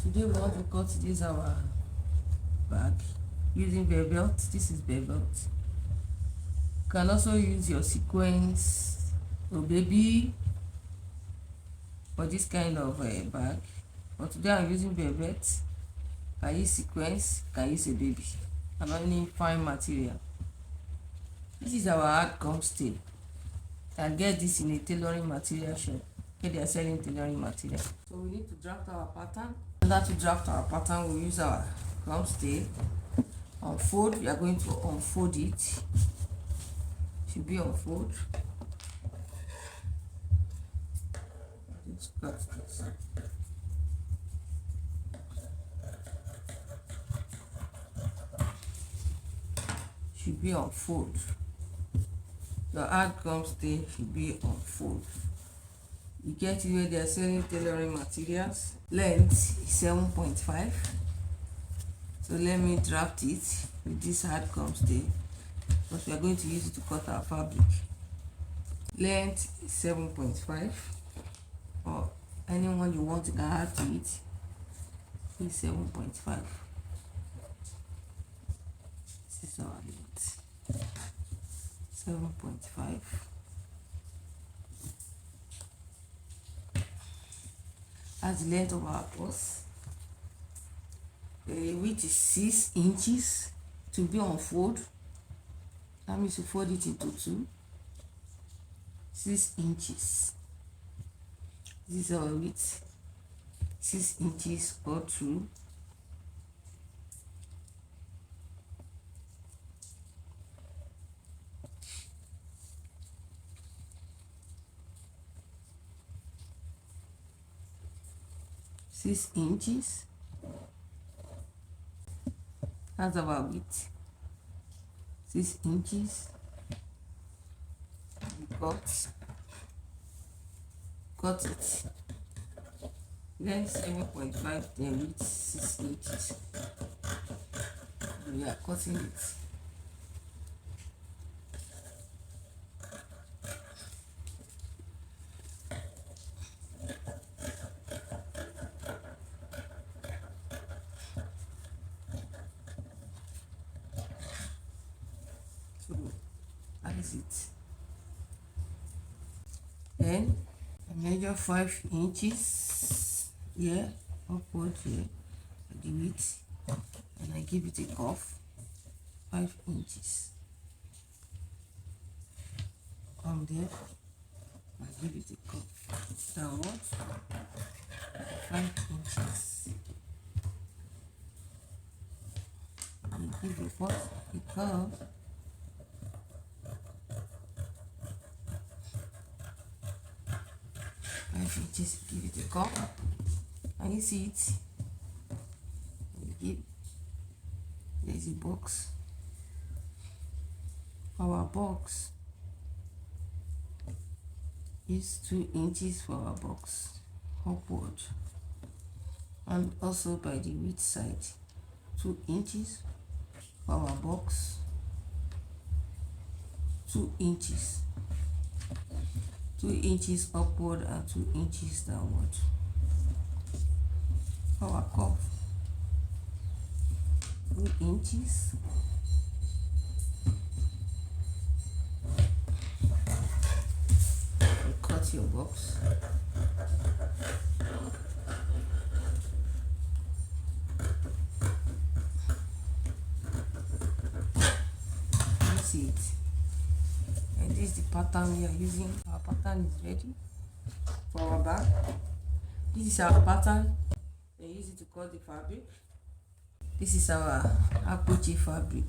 Today we want to cut this our bag using bear belt. This is bear belt. You can also use your sequins or baby for this kind of bag, but today I'm using bear belt. Can use sequins, can use a baby, and only fine material. This is our hard gum stay. Can get this in a tailoring material shop. Okay, they are selling tailoring material. So we need to draft our pattern. In order to draft our pattern, we use our gum stay. Unfold. We are going to unfold it. Should be unfold. Just cut this. Should be unfold. Your hard gum stay should be unfold. You get it where they are selling tailoring materials. Length is 7.5. So let me draft it with this hard gum stay, because we are going to use it to cut our fabric. Length is 7.5, or anyone you want to add to it is 7.5. This is our length. 7.5. That's the length of our purse. The width is 6 inches to be unfold. That means you fold it into two. 6 inches. This is our width. 6 inches or two. Six inches. That's our width. 6 inches. We cut it. Then 7.5, then width 6 inches. We are cutting it. That is it. Then I measure 5 inches here, upward here, the width, and I give it a cuff. 5 inches. On there, I give it a cuff. Downward, 5 inches. And give it what? A curve. 5 inches, give it a cup, and you see it. There's a box. Our box is 2 inches for our box upward, and also by the width side, 2 inches for our box, 2 inches. 2 inches upward and 2 inches downward. Our cuff, 2 inches. You cut your box. You see it. And this is the pattern we are using. Our pattern is ready for our bag. This is our pattern. We use it to cut the fabric. This is our approach fabric.